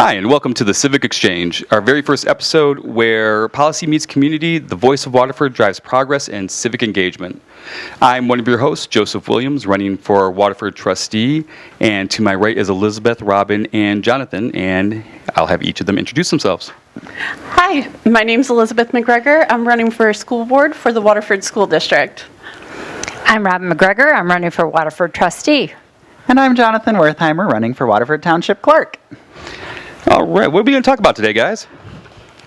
Hi, and welcome to the Civic Exchange, our very first episode where policy meets community, the voice of Waterford drives progress and civic engagement. I'm one of your hosts, Joseph Williams, running for Waterford trustee, and to my right is Elizabeth, Robin, and Jonathan, and I'll have each of them introduce themselves. Hi, my name's Elizabeth McGregor. I'm running for school board for the Waterford School District. I'm Robin McGregor. I'm running for Waterford trustee. And I'm Jonathan Wertheimer, running for Waterford Township Clerk. All right, what are we going to talk about today, guys?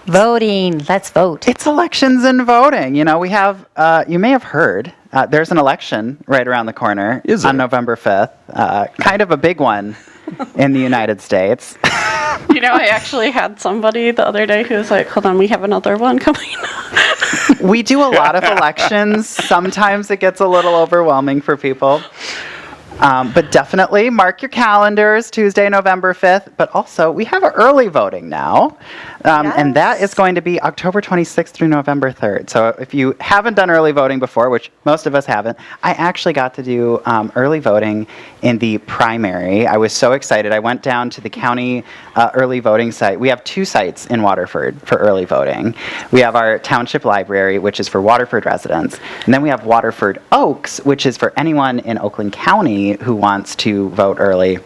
Voting. Let's vote. It's elections and voting. You know, we have, you may have heard, there's an election right around the corner on November 5th. Kind of a big one in the United States. You know, I actually had somebody the other day who was like, hold on, we have another one coming. We do a lot of elections. Sometimes it gets a little overwhelming for people. But definitely mark your calendars, Tuesday, November 5th. But also, we have early voting now. And that is going to be October 26th through November 3rd. So if you haven't done early voting before, which most of us haven't, I actually got to do early voting in the primary. I was so excited. I went down to the county early voting site. We have two sites in Waterford for early voting. We have our township library, which is for Waterford residents. And then we have Waterford Oaks, which is for anyone in Oakland County who wants to vote early.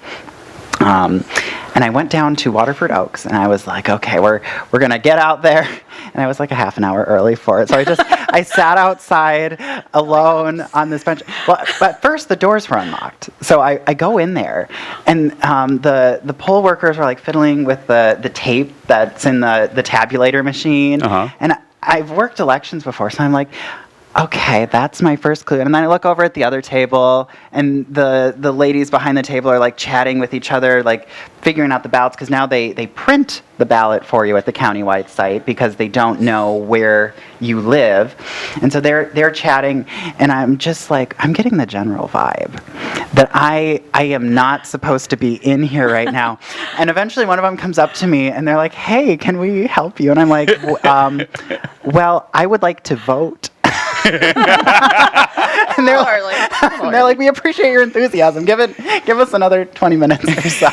And I went down to Waterford Oaks, and I was like, okay, we're going to get out there. And I was like a half an hour early for it. So I sat outside alone on this bench. Well, but first the doors were unlocked. So I go in there, and the poll workers were like fiddling with the tape that's in the tabulator machine. Uh-huh. And I've worked elections before, so I'm like, okay, that's my first clue. And then I look over at the other table, and the ladies behind the table are like chatting with each other, like figuring out the ballots, because now they print the ballot for you at the countywide site because they don't know where you live. And so they're chatting, and I'm just like, I'm getting the general vibe that I am not supposed to be in here right now. And eventually one of them comes up to me, and they're like, hey, can we help you? And I'm like, well, I would like to vote. And they're like, we appreciate your enthusiasm. Give us another 20 minutes or so.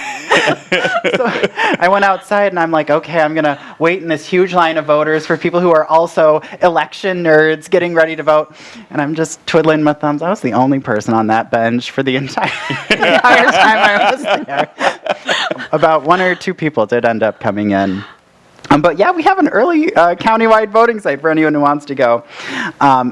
So I went outside, and I'm like, okay, I'm going to wait in this huge line of voters for people who are also election nerds getting ready to vote. And I'm just twiddling my thumbs. I was the only person on that bench for the entire time I was there. About one or two people did end up coming in. But yeah, we have an early countywide voting site for anyone who wants to go.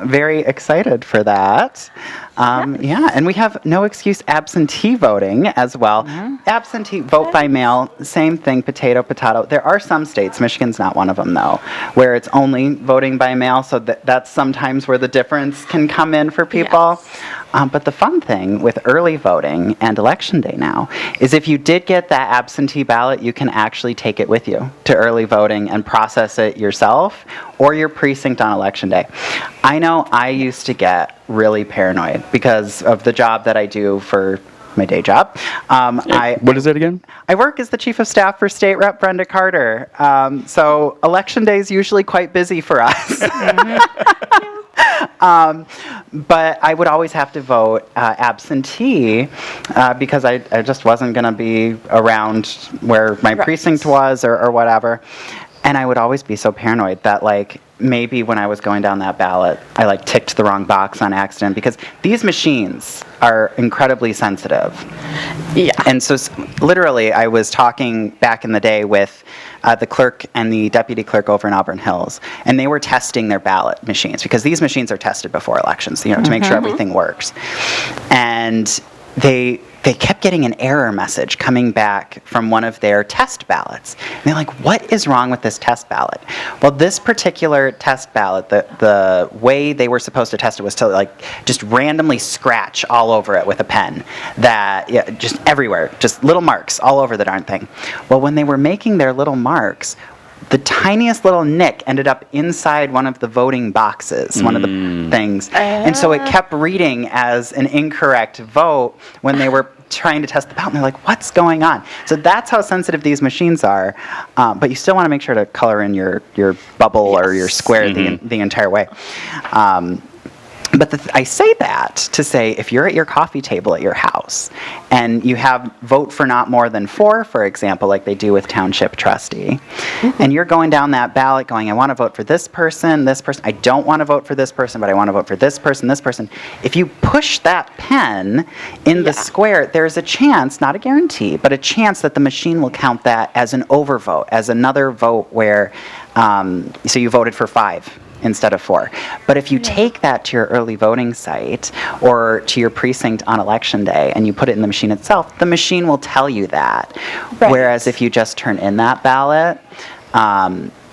Very excited for that. Yeah, and we have no excuse absentee voting as well. Mm-hmm. Absentee vote by mail, same thing, potato. There are some states, Michigan's not one of them though, where it's only voting by mail, so that's sometimes where the difference can come in for people. Yes. But the fun thing with early voting and election day now is if you did get that absentee ballot, you can actually take it with you to early voting and process it yourself or your precinct on election day. I know I used to get really paranoid because of the job that I do for my day job. What is it again? I work as the chief of staff for State Rep Brenda Carter. So election day is usually quite busy for us. But I would always have to vote absentee because I just wasn't going to be around where my precinct was or whatever. And I would always be so paranoid that, like, maybe when I was going down that ballot, I, like, ticked the wrong box on accident because these machines are incredibly sensitive. Yeah. And so literally I was talking back in the day with the clerk and the deputy clerk over in Auburn Hills, and they were testing their ballot machines because these machines are tested before elections, you know, to make sure everything works. And they kept getting an error message coming back from one of their test ballots. And they're like, what is wrong with this test ballot? Well, this particular test ballot, the way they were supposed to test it was to, like, just randomly scratch all over it with a pen. Just everywhere, just little marks all over the darn thing. Well, when they were making their little marks, the tiniest little nick ended up inside one of the voting boxes, one of the things. And so it kept reading as an incorrect vote when they were trying to test the ballot. And they're like, what's going on? So that's how sensitive these machines are. But you still want to make sure to color in your bubble or your square the entire way. But I say that to say, if you're at your coffee table at your house and you have vote for not more than 4, for example, like they do with township trustee, and you're going down that ballot going, I want to vote for this person, I don't want to vote for this person, but I want to vote for this person, this person. If you push that pen in the square, there's a chance, not a guarantee, but a chance that the machine will count that as an overvote, as another vote where, so you voted for 5 instead of 4. But if you take that to your early voting site or to your precinct on election day and you put it in the machine itself, the machine will tell you that. Right. Whereas if you just turn in that ballot,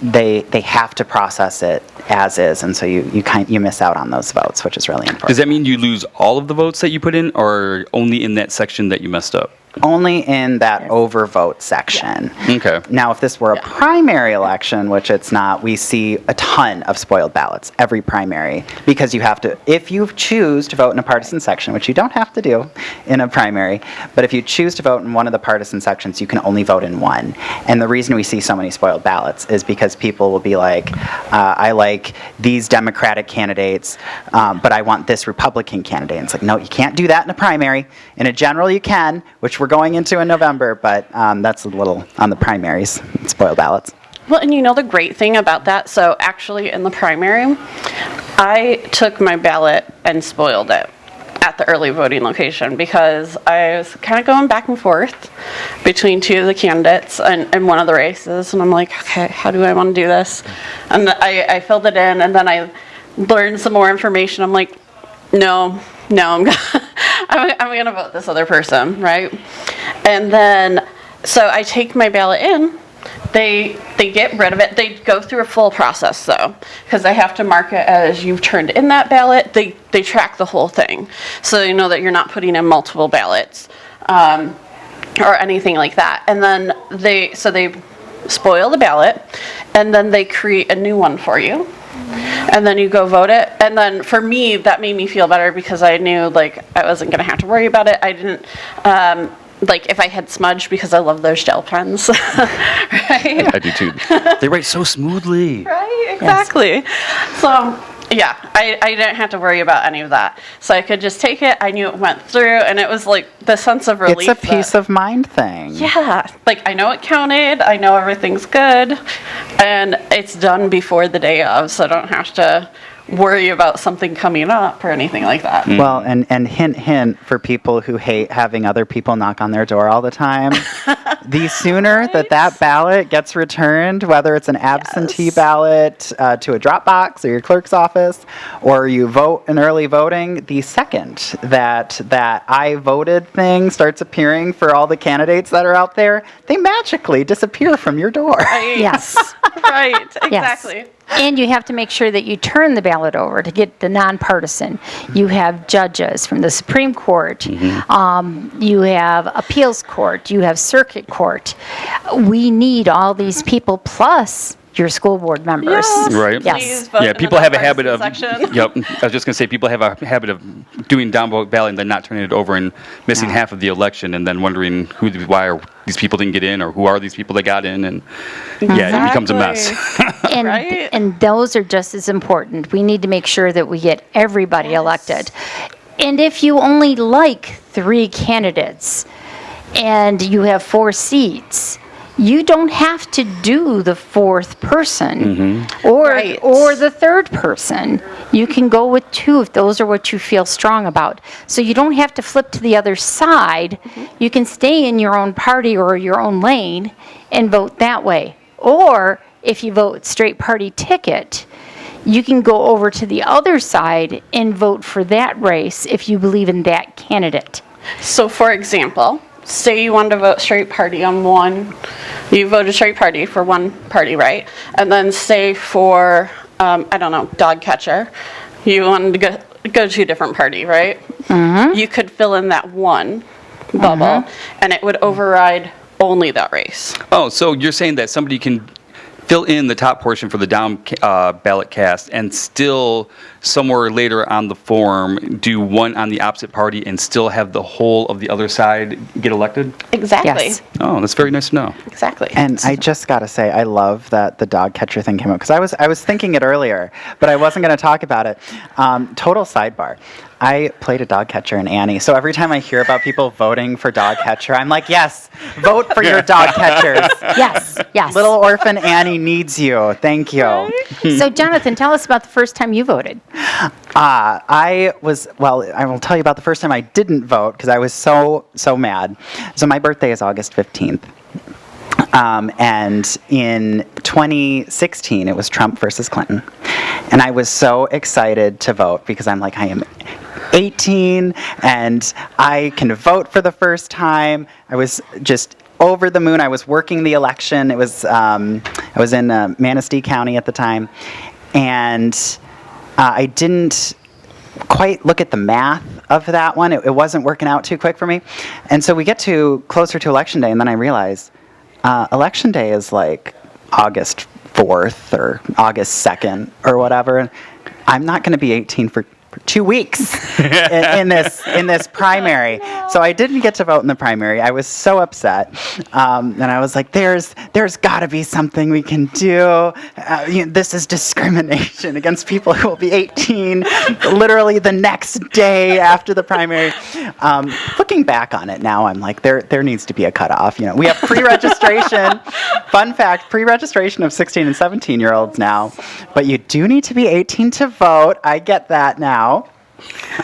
they have to process it as is, and so you miss out on those votes, which is really important. Does that mean you lose all of the votes that you put in, or only in that section that you messed up? Only in that overvote section. Okay. Now, if this were a primary election, which it's not, we see a ton of spoiled ballots every primary, because you have to, if you choose to vote in a partisan section, which you don't have to do in a primary, but if you choose to vote in one of the partisan sections, you can only vote in one. And the reason we see so many spoiled ballots is because people will be like, I like these Democratic candidates, but I want this Republican candidate. And it's like, no, you can't do that in a primary. In a general, you can, which we're going into in November, but that's a little on the primaries, spoiled ballots. Well, and the great thing about that, so actually in the primary, I took my ballot and spoiled it at the early voting location because I was kind of going back and forth between 2 of the candidates and one of the races, and I'm like, okay, how do I want to do this? And I filled it in, and then I learned some more information. I'm like, no, I'm going to vote this other person, right? And then, so I take my ballot in. They get rid of it. They go through a full process, though, because they have to mark it as you've turned in that ballot. They track the whole thing, so you know that you're not putting in multiple ballots or anything like that. And then they spoil the ballot, and then they create a new one for you. And then you go vote it. And then for me, that made me feel better because I knew, like, I wasn't going to have to worry about it. I didn't, like, if I had smudge, because I love those gel pens. Right? I do too. They write so smoothly. Right, exactly. Yes. So, yeah, I didn't have to worry about any of that. So I could just take it. I knew it went through, and it was like the sense of relief. It's a peace of mind thing. Yeah, like I know it counted. I know everything's good, and it's done before the day of, so I don't have to worry about something coming up or anything like that. Well, and hint for people who hate having other people knock on their door all the time, the sooner that ballot gets returned, whether it's an absentee ballot to a drop box or your clerk's office, or you vote in early voting, the second that I voted thing starts appearing for all the candidates that are out there, they magically disappear from your door. Right. Yes. Right, exactly. Yes. And you have to make sure that you turn the ballot over to get the nonpartisan. You have judges from the Supreme Court. You have appeals court. You have circuit court. We need all these people plus your school board members. Yes. Right. Yes. Please vote Yeah, in people the have a habit of. nonpartisan section. Yep. I was just going to say, people have a habit of doing downvote ballot and then not turning it over and missing half of the election and then wondering why are these people didn't get in or who are these people that got in, and yeah, it becomes a mess. And, Right. and those are just as important. We need to make sure that we get everybody elected. And if you only like 3 candidates and you have 4 seats, you don't have to do the 4th person or the 3rd person. You can go with 2 if those are what you feel strong about. So you don't have to flip to the other side. You can stay in your own party or your own lane and vote that way. Or if you vote straight party ticket, you can go over to the other side and vote for that race if you believe in that candidate. So, for example, say you wanted to vote straight party on one, you voted straight party for one party, right? And then say for, I don't know, dog catcher, you wanted to go to a different party, right? You could fill in that one bubble, and it would override only that race. Oh, so you're saying that somebody can fill in the top portion for the down ballot cast and still somewhere later on the form do one on the opposite party and still have the whole of the other side get elected? Exactly. Yes. Oh, that's very nice to know. Exactly. And I just gotta say, I love that the dog catcher thing came up because I was thinking it earlier, but I wasn't gonna talk about it. Total sidebar. I played a dog catcher in Annie, so every time I hear about people voting for dog catcher, I'm like, yes, vote for your dog catchers. Yes, yes. Little orphan Annie needs you. Thank you. So, Jonathan, tell us about the first time you voted. I will tell you about the first time I didn't vote because I was so mad. So my birthday is August 15th. And in 2016, it was Trump versus Clinton. And I was so excited to vote because I'm like, I am 18 and I can vote for the first time. I was just over the moon. I was working the election. It was, I was in Manistee County at the time. And I didn't quite look at the math of that one. It wasn't working out too quick for me. And so we get closer to Election Day, and then I realize Election Day is like August 4th or August 2nd or whatever. And I'm not going to be 18 for 2 weeks in this primary. So I didn't get to vote in the primary. I was so upset. And I was like, there's got to be something we can do. This is discrimination against people who will be 18 literally the next day after the primary. Looking back on it now, I'm like, there needs to be a cutoff. We have pre-registration. Fun fact, pre-registration of 16 and 17-year-olds now. But you do need to be 18 to vote. I get that now.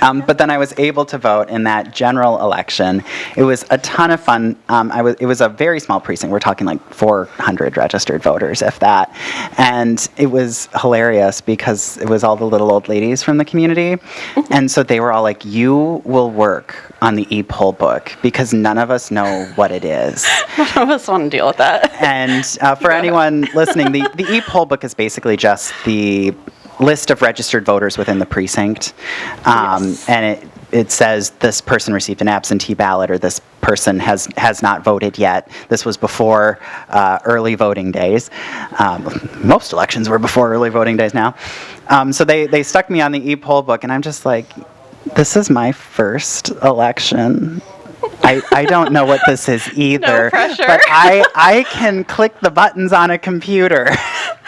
But then I was able to vote in that general election. It was a ton of fun. It was a very small precinct. We're talking like 400 registered voters, if that. And it was hilarious because it was all the little old ladies from the community. And so they were all like, you will work on the e-poll book because none of us know what it is. None of us want to deal with that. And for anyone listening, the e-poll book is basically just the list of registered voters within the precinct. Yes. And it says this person received an absentee ballot or this person has not voted yet. This was before early voting days. Most elections were before early voting days now. So they stuck me on the e-poll book, and I'm just like, this is my first election. I don't know what this is either. No pressure. But I can click the buttons on a computer.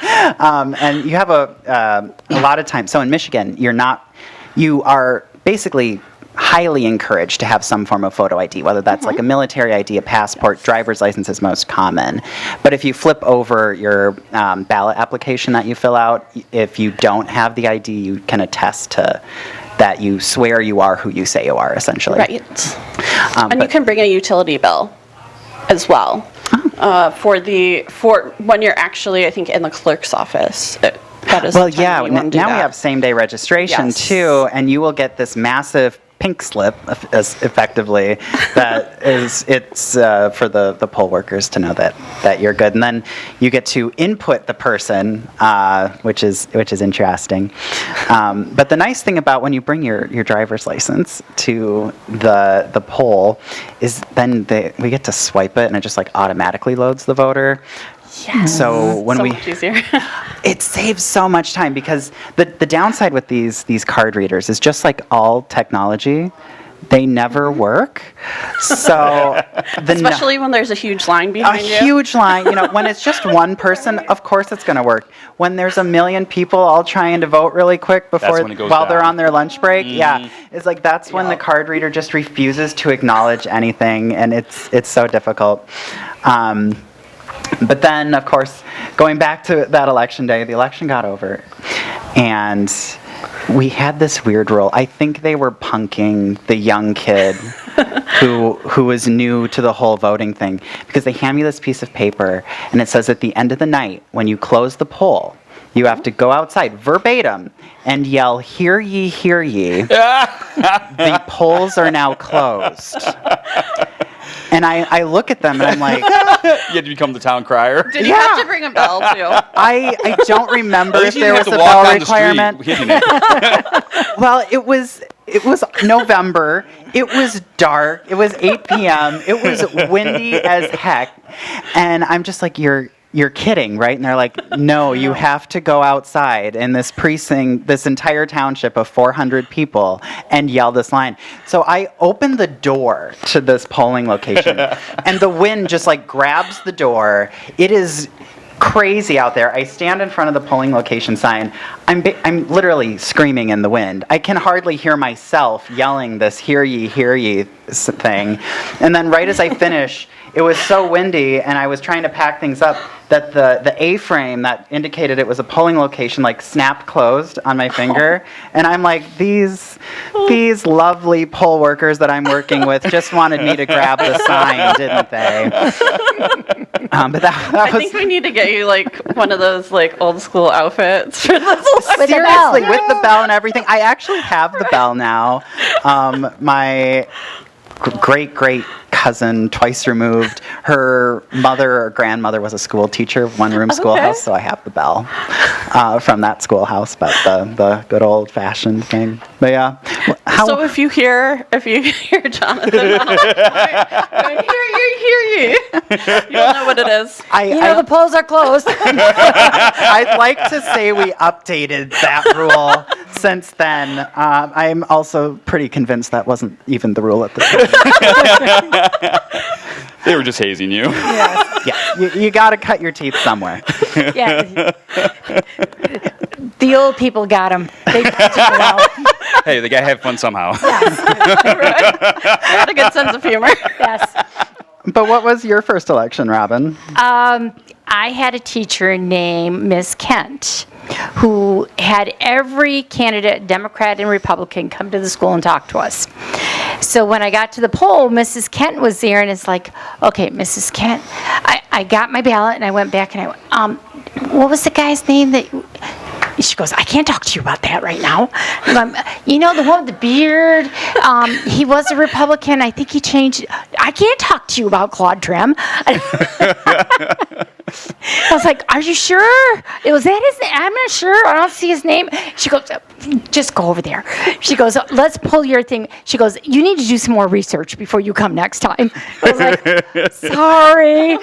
And you have a lot of time. So in Michigan, you are basically highly encouraged to have some form of photo ID, whether that's like a military ID, a passport, driver's license is most common. But if you flip over your ballot application that you fill out, if you don't have the ID, you can attest to that you swear you are who you say you are, essentially. Right. And you can bring a utility bill as well for when you're actually, I think, in the clerk's office. That is well, the time yeah. you want to do Now we that. have same-day registration Yes. too, and you will get this massive pink slip, as effectively, that it's for the poll workers to know that you're good, and then you get to input the person, which is interesting. But the nice thing about when you bring your driver's license to the poll is then we get to swipe it, and it just like automatically loads the voter. Yes. So when so we much easier. it saves so much time because the downside with these card readers is just like all technology, they never work. So Especially when there's a huge line a behind you. huge line, when it's just one person, of course it's going to work. When there's a million people all trying to vote really quick when it goes while they're down. on their lunch break, it's like that's when the card reader just refuses to acknowledge anything, and it's so difficult. But then, of course, going back to that election day, the election got over, and we had this weird rule. I think they were punking the young kid who was new to the whole voting thing, because they hand me this piece of paper, and it says at the end of the night, when you close the poll, you have to go outside verbatim and yell, "Hear ye, hear ye." The polls are now closed. And I look at them and I'm like, You had to become the town crier. Did you have to bring a bell too? I don't remember At if least you there didn't was have a to walk bell down the street requirement. hitting it. Well, it was November. It was dark. It was 8 p.m. It was windy as heck. And I'm just like, you're you're kidding, right? And they're like, no, you have to go outside in this precinct, this entire township of 400 people, and yell this line. So I open the door to this polling location, and the wind just like grabs the door. It is crazy out there. I stand in front of the polling location sign. I'm literally screaming in the wind. I can hardly hear myself yelling this hear ye thing. And then right as I finish, it was so windy and I was trying to pack things up that the A-frame that indicated it was a polling location like snapped closed on my finger. And I'm like, these lovely poll workers that I'm working with just wanted me to grab the sign, didn't they? But that I was think we need to get you like one of those like old school outfits for this. With the seriously bell. with the bell and everything. I actually have the bell now. My great cousin, twice removed, her mother or grandmother was a school teacher, one-room schoolhouse, so I have the bell from that schoolhouse, but the good old-fashioned thing. But yeah, So if you hear Jonathan, hear you, you'll know what it is. The polls are closed. I'd like to say we updated that rule since then. I'm also pretty convinced that wasn't even the rule at the time. They were just hazing you. Yeah, you got to cut your teeth somewhere. Yeah. The old people got them. They got you well. Hey, they got to have fun somehow. Got a good sense of humor. Yes. But what was your first election, Robin? I had a teacher named Miss Kent who had every candidate, Democrat and Republican, come to the school and talk to us. So when I got to the poll, Mrs. Kent was there, and it's like, okay, Mrs. Kent, I got my ballot, and I went back, and I went, what was the guy's name that... She goes, I can't talk to you about that right now. The one with the beard, he was a Republican. I think he changed. I can't talk to you about Claude Trim. I was like, are you sure? Was that his name? I'm not sure. I don't see his name. She goes, just go over there. She goes, let's pull your thing. She goes, you need to do some more research before you come next time. I was like, sorry.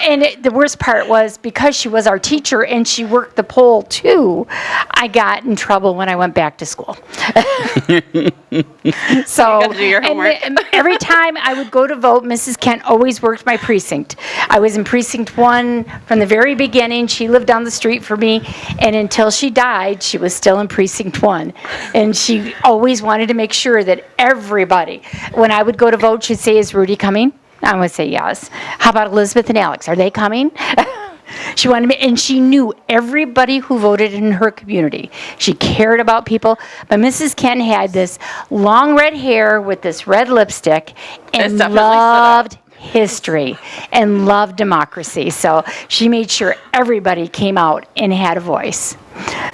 And the worst part was because she was our teacher and she worked the poll too, I got in trouble when I went back to school. So You gotta do your homework. and every time I would go to vote, Mrs. Kent always worked my precinct. I was in precinct 1 from the very beginning. She lived down the street from me, and until she died, she was still in precinct 1. And she always wanted to make sure that everybody, when I would go to vote, she'd say, is Rudy coming? I would say yes. How about Elizabeth and Alex? Are they coming? She wanted me, and she knew everybody who voted in her community. She cared about people. But Mrs. Ken had this long red hair with this red lipstick and definitely stood out. loved history and loved democracy. So she made sure everybody came out and had a voice.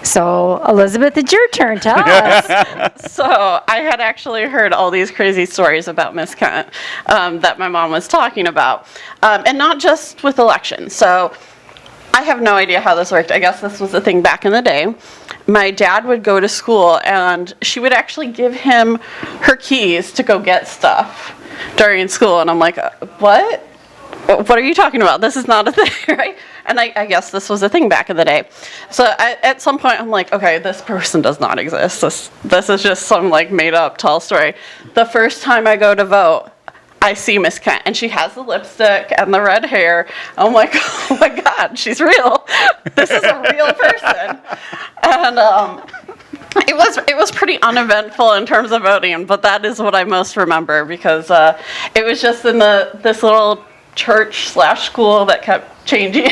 So, Elizabeth, it's your turn. Tell us. So I had actually heard all these crazy stories about Miss Kent that my mom was talking about, and not just with elections. So I have no idea how this worked. I guess this was a thing back in the day. My dad would go to school, and she would actually give him her keys to go get stuff during school. And I'm like, what? What are you talking about? This is not a thing, right? And I guess this was a thing back in the day. So at some point, I'm like, okay, this person does not exist. This is just some like made up tall story. The first time I go to vote, I see Miss Kent, and she has the lipstick and the red hair. I'm like, oh my God, she's real. This is a real person. And it was pretty uneventful in terms of voting, but that is what I most remember because it was just in this little church/school that kept changing.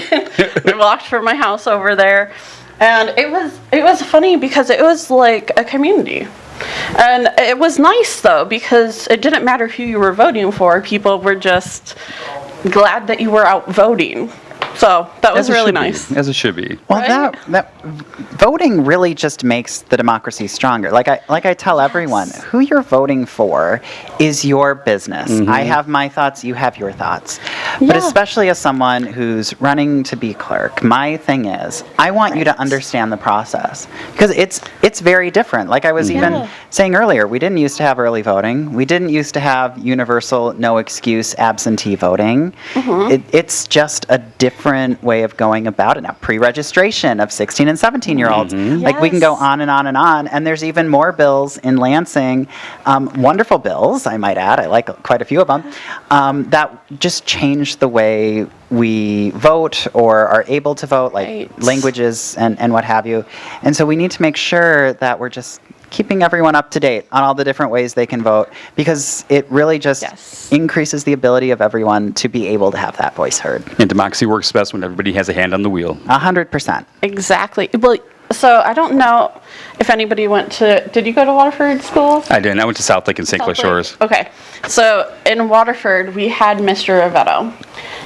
We walked from my house over there, and it was funny because it was like a community. And it was nice though because it didn't matter who you were voting for. People were just glad that you were out voting So that was As it really should be, nice. as it should be. Well, Right? that voting really just makes the democracy stronger. Like I tell everyone, who you're voting for is your business. I have my thoughts, you have your thoughts. But Yeah. especially as someone who's running to be clerk, my thing is, I want you to understand the process because it's very different. Like I was even saying earlier, we didn't used to have early voting. We didn't used to have universal, no excuse absentee voting. It's just a different way of going about it now. Pre-registration of 16 and 17-year-olds. Like we can go Yes. on and on and on. And there's even more bills in Lansing, wonderful bills, I might add. I like quite a few of them, that just change the way we vote or are able to vote, like Right. languages and what have you. And so we need to make sure that we're just keeping everyone up to date on all the different ways they can vote because it really just Yes. increases the ability of everyone to be able to have that voice heard. And democracy works best when everybody has a hand on the wheel. 100%. Exactly. Well, so I don't know if anybody went to, did you go to Waterford schools? I didn't. I went to South Lake and St. Clair Shores. Okay. So in Waterford, we had Mr. Rivetto.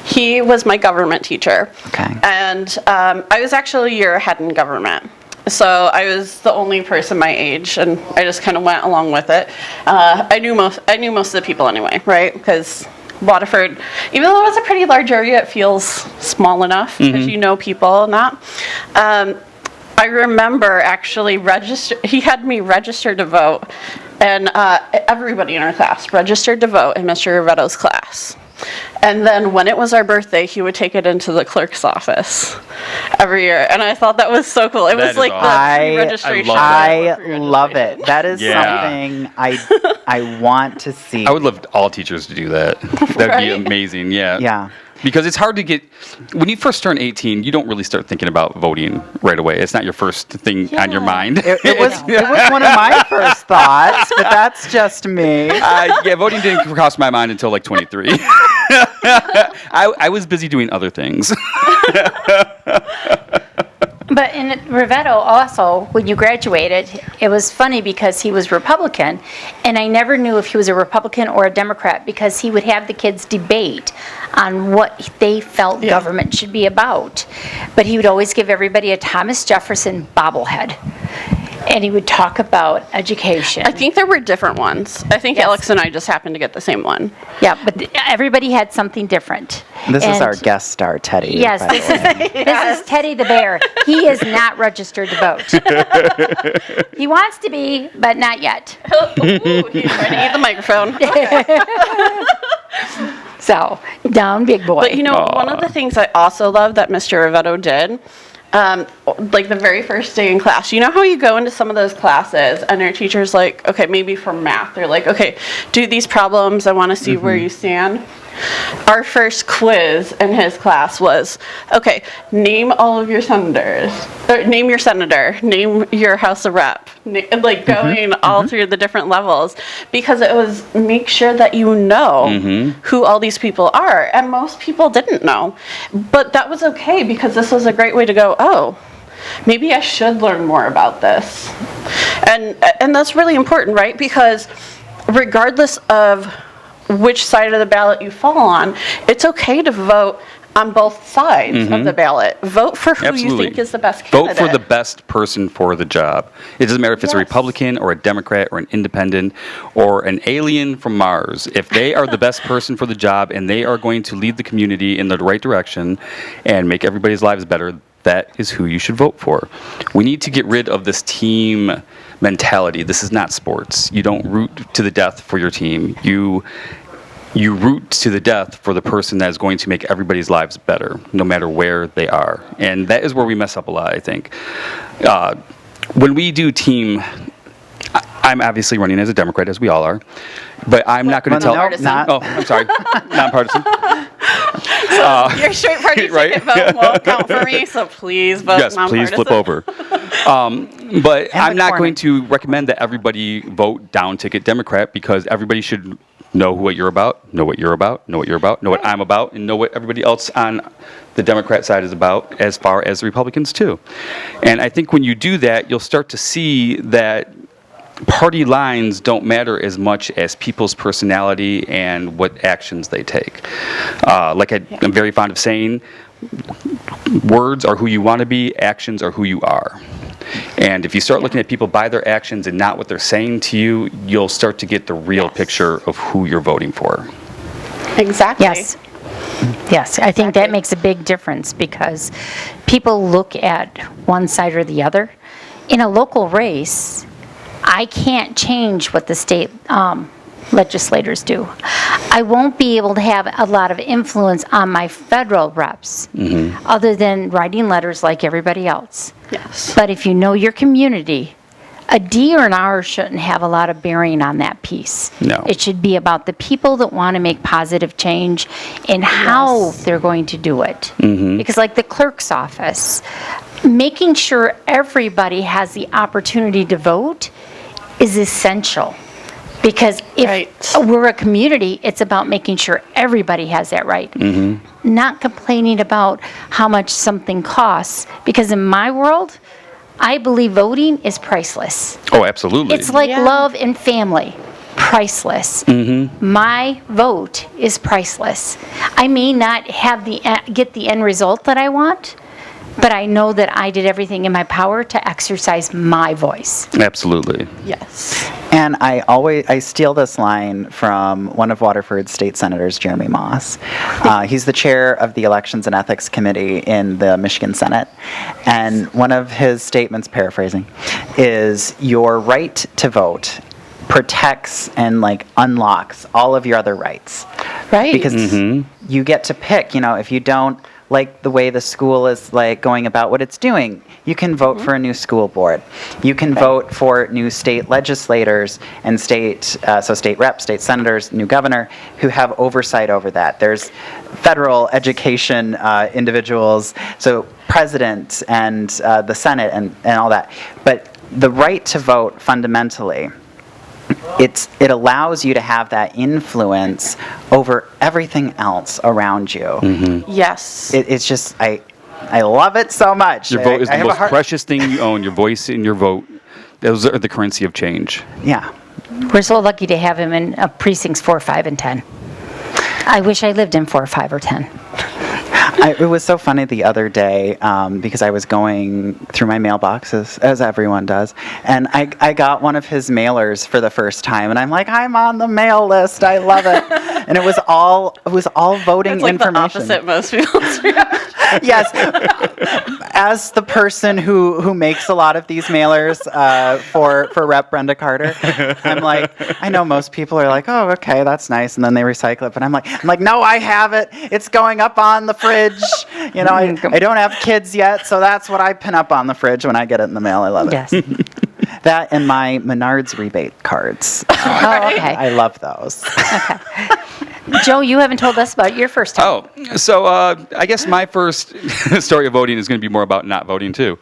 He was my government teacher. Okay. And I was actually a year ahead in government. So I was the only person my age, and I just kind of went along with it. I knew most of the people anyway, right? Because Waterford, even though it's a pretty large area, it feels small enough because you know people and that. I remember actually he had me register to vote, and everybody in our class registered to vote in Mr. Rivetto's class. And then when it was our birthday, he would take it into the clerk's office every year. And I thought that was so cool. It That was is like awesome. the pre-registration. I love that. I love it. That is Yeah. something I want to see. I would love all teachers to do that. That'd be Right? amazing. Yeah. Yeah. Because it's hard to get, when you first turn 18, you don't really start thinking about voting right away. It's not your first thing on your mind. It was one of my first thoughts, but that's just me. Yeah, voting didn't cross my mind until like 23. I was busy doing other things. But in Rivetto also, when you graduated, it was funny because he was Republican, and I never knew if he was a Republican or a Democrat because he would have the kids debate on what they felt government should be about. But he would always give everybody a Thomas Jefferson bobblehead, and he would talk about education. I think there were different ones. I think Yes. Alex and I just happened to get the same one. Yeah, but everybody had something different. This is And- our guest star, Teddy. Yes, by the this way. is, this is Teddy the Bear. He is not registered to vote. He wants to be, but not yet. Ooh, he's ready to eat the microphone. So, down big boy. But you know, one of the things I also love that Mr. Rivetto did, like the very first day in class, you know how you go into some of those classes and your teacher's like, okay, maybe for math, they're like, okay, do these problems, I want to see where you stand. Our first quiz in his class was, okay, name all of your senators, or name your senator, name your House of Rep, like going all through the different levels, because it was make sure that you know who all these people are, and most people didn't know, but that was okay because this was a great way to go, oh, maybe I should learn more about this, and that's really important, right? Because regardless of which side of the ballot you fall on, it's okay to vote on both sides of the ballot. Vote for who you think is the best candidate. Vote for the best person for the job. It doesn't matter if it's a Yes. Republican or a Democrat or an independent or an alien from Mars. If they are the best person for the job and they are going to lead the community in the right direction and make everybody's lives better, that is who you should vote for. We need to get rid of this team mentality. This is not sports. You don't root to the death for your team. You root to the death for the person that is going to make everybody's lives better, no matter where they are. And that is where we mess up a lot, I think. When we do team, I'm obviously running as a Democrat, as we all are, but I'm not going to tell... Nonpartisan. not- Oh, I'm sorry. Nonpartisan. Your straight party Right. ticket vote won't count for me, so please vote Yes, please nonpartisan. flip over. But I'm not corner. going to recommend that everybody vote down ticket Democrat because everybody should know what you're about, know what you're about, know what you're about, know what I'm about, and know what everybody else on the Democrat side is about as far as the Republicans too. And I think when you do that, you'll start to see that party lines don't matter as much as people's personality and what actions they take. I'm very fond of saying, words are who you want to be, actions are who you are. And if you start looking at people by their actions and not what they're saying to you, you'll start to get the real picture of who you're voting for. Exactly. Yes. Yes, I think that makes a big difference because people look at one side or the other. In a local race, I can't change what the state legislators do. I won't be able to have a lot of influence on my federal reps other than writing letters like everybody else. Yes. But if you know your community, a D or an R shouldn't have a lot of bearing on that piece. No. It should be about the people that want to make positive change and how they're going to do it. Because like the clerk's office, making sure everybody has the opportunity to vote is essential. Because if we're a community, it's about making sure everybody has that right. Not complaining about how much something costs. Because in my world, I believe voting is priceless. Oh, absolutely. It's like love and family. Priceless. My vote is priceless. I may not have get the end result that I want, but I know that I did everything in my power to exercise my voice. Absolutely. Yes. And I steal this line from one of Waterford's state senators, Jeremy Moss. He's the chair of the Elections and Ethics Committee in the Michigan Senate. And one of his statements, paraphrasing, is your right to vote protects and unlocks all of your other rights. Right. Because you get to pick, if you don't like the way the school is going about what it's doing, you can vote for a new school board. You can vote for new state legislators and state reps, state senators, new governor who have oversight over that. There's federal education individuals, so president and the Senate and all that. But the right to vote fundamentally, it allows you to have that influence over everything else around you. Yes. It's just I love it so much. Your vote is the most precious thing you own. Your voice and your vote, those are the currency of change. Yeah. We're so lucky to have him in precincts 4, 5, and 10. I wish I lived in 4, 5, or 10. It was so funny the other day because I was going through my mailboxes, as everyone does, and I got one of his mailers for the first time, and I'm like, I'm on the mail list. I love it, and it was all voting It's like information. the opposite most people's reaction. Yes, as the person who makes a lot of these mailers for Rep. Brenda Carter, I'm like, I know most people are like, oh, okay, that's nice, and then they recycle it, but I'm like, no, I have it. It's going up on the fridge. I don't have kids yet, so that's what I pin up on the fridge when I get it in the mail. I love it. Yes. That and my Menards rebate cards. Oh, okay. I love those. Joe, you haven't told us about your first time. Oh, so I guess my first story of voting is going to be more about not voting too.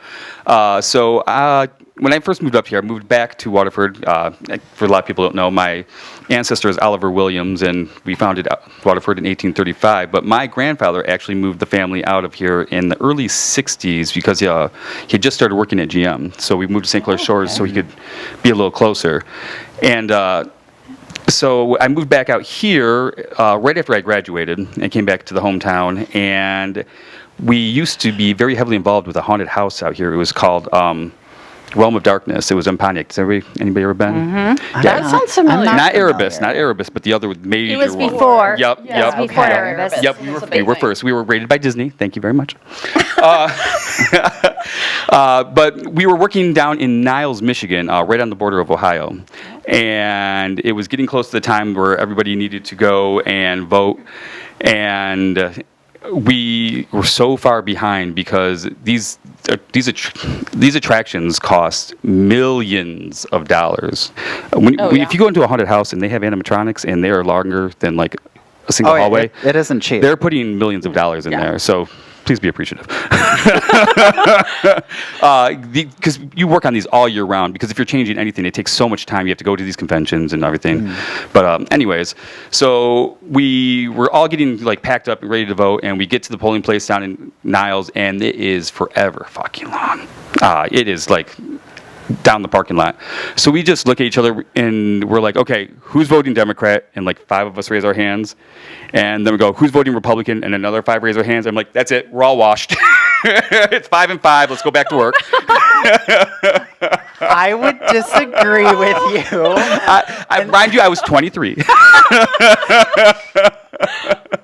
When I first moved up here, I moved back to Waterford. For a lot of people who don't know, my ancestor is Oliver Williams, and we founded Waterford in 1835. But my grandfather actually moved the family out of here in the early 60s because he had just started working at GM. So we moved to St. Clair Shores so he could be a little closer. And so I moved back out here right after I graduated and came back to the hometown. And we used to be very heavily involved with a haunted house out here. It was called Realm of Darkness. It was in Pontiac. Has anybody ever been? That sounds familiar. Not Erebus, but the other major It was one. before. Yep. It was before Okay. Erebus. Yep, we were first. We were rated by Disney. Thank you very much. But we were working down in Niles, Michigan, right on the border of Ohio. And it was getting close to the time where everybody needed to go and vote. And we were so far behind because these attractions cost millions of dollars. If you go into a haunted house and they have animatronics and they are longer than a single hallway, it isn't cheap. they're putting millions of dollars in there. So please be appreciative. Because you work on these all year round, because if you're changing anything, it takes so much time. You have to go to these conventions and everything. But anyways, so we were all getting packed up and ready to vote, and we get to the polling place down in Niles, and it is forever fucking long. It is down the parking lot. So we just look at each other and we're like, okay, who's voting Democrat? And like 5 of us raise our hands. And then we go, who's voting Republican? And another 5 raise their hands. I'm like, that's it. We're all washed. It's 5 and 5. Let's go back to work. I would disagree with you. I remind you, I was 23.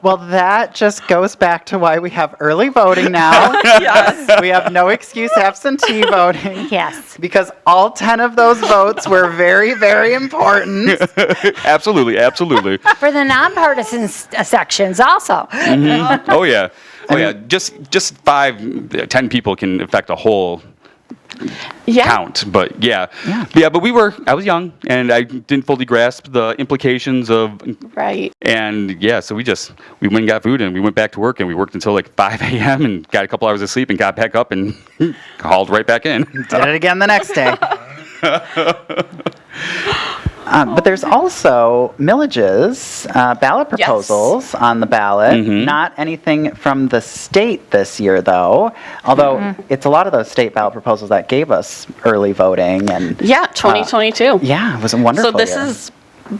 Well, that just goes back to why we have early voting now. Yes. We have no excuse absentee voting. Yes. Because all 10 of those votes were very, very important. Absolutely, absolutely. For the nonpartisan sections also. Oh yeah, oh yeah. Just 5, 10 people can affect a whole Yeah. count. But yeah. But I was young and I didn't fully grasp the implications of. Right. And yeah, so we went and got food and we went back to work and we worked until like 5 a.m. and got a couple hours of sleep and got back up and hauled right back in. Did it again the next day. But there's also millages, ballot proposals on the ballot. Not anything from the state this year, though. Although it's a lot of those state ballot proposals that gave us early voting and Yeah, 2022. yeah, it was a wonderful. So this year. is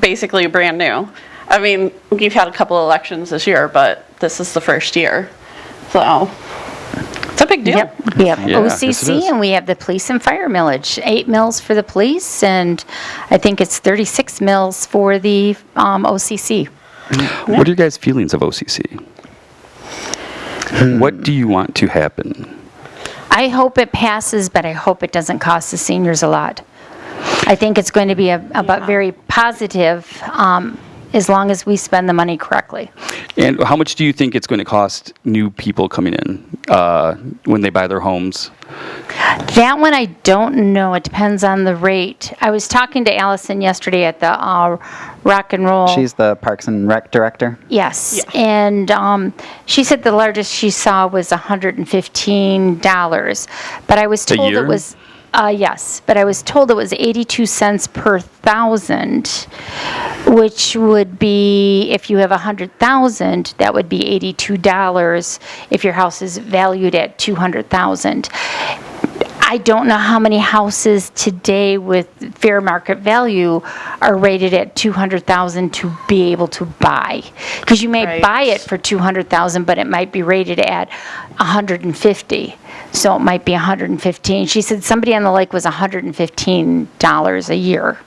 basically brand new. I mean, we've had a couple elections this year, but this is the first year. So it's a big deal. Yep. We have Yeah, yes, it OCC is. and we have the police and fire millage. 8 mills for the police, and I think it's 36 mills for the OCC. What are your guys' feelings of OCC? What do you want to happen? I hope it passes, but I hope it doesn't cost the seniors a lot. I think it's going to be very positive as long as we spend the money correctly. And how much do you think it's going to cost new people coming in when they buy their homes? That one I don't know. It depends on the rate. I was talking to Allison yesterday at the Rock and Roll. She's the Parks and Rec director. Yes, and she said the largest she saw was $115, but I was told year? it was yes, but I was told it was 82 cents per thousand, which would be, if you have 100,000, that would be $82 if your house is valued at 200,000. I don't know how many houses today with fair market value are rated at 200,000 to be able to buy. Because you may Right. buy it for 200,000, but it might be rated at 150. So it might be 115. She said somebody on the lake was $115 a year.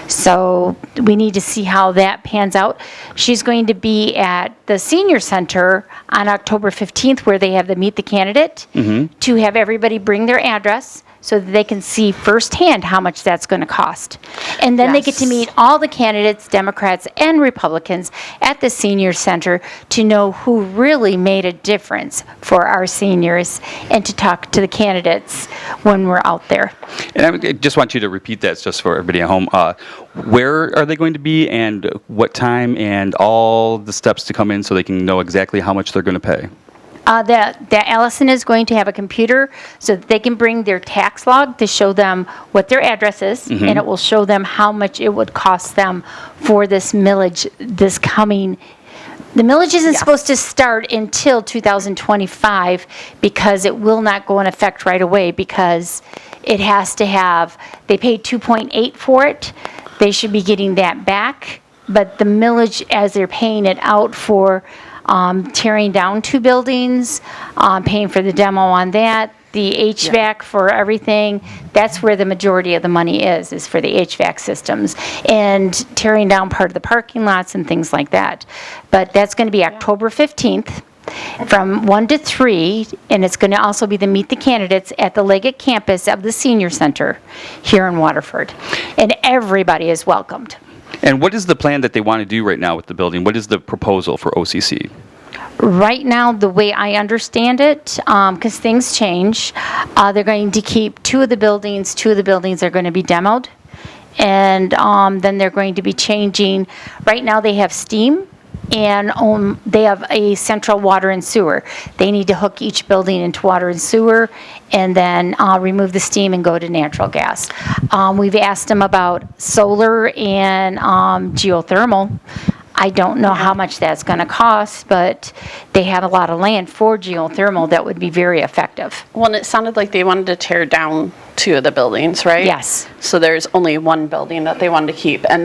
So we need to see how that pans out. She's going to be at the senior center on October 15th where they have the Meet the Candidate to have everybody bring their address so that they can see firsthand how much that's going to cost. And then they get to Yes. meet all the candidates, Democrats and Republicans, at the senior center to know who really made a difference for our seniors and to talk to the candidates when we're out there. And I just want you to repeat that just for everybody at home. Where are they going to be and what time and all the steps to come in so they can know exactly how much they're going to pay? That Allison is going to have a computer so that they can bring their tax log to show them what their address is, and it will show them how much it would cost them for this millage this coming. The millage isn't supposed to start until 2025 because it will not go in effect right away because it has to have, they paid 2.8 for it. They should be getting that back, but the millage, as they're paying it out for tearing down 2 buildings, paying for the demo on that, the HVAC for everything, that's where the majority of the money is for the HVAC systems, and tearing down part of the parking lots and things like that. But that's going to be October 15th from 1 to 3, and it's going to also be the Meet the Candidates at the Leggett campus of the Senior Center here in Waterford. And everybody is welcomed. And what is the plan that they want to do right now with the building? What is the proposal for OCC? Right now, the way I understand it, because things change, they're going to keep 2 of the buildings. 2 of the buildings are going to be demoed. And then they're going to be changing. Right now, they have steam. And they have a central water and sewer. They need to hook each building into water and sewer and then remove the steam and go to natural gas. We've asked them about solar and geothermal. I don't know how much that's going to cost, but they have a lot of land for geothermal that would be very effective. Well, and it sounded like they wanted to tear down 2 of the buildings, right? Yes. So there's only 1 building that they wanted to keep, and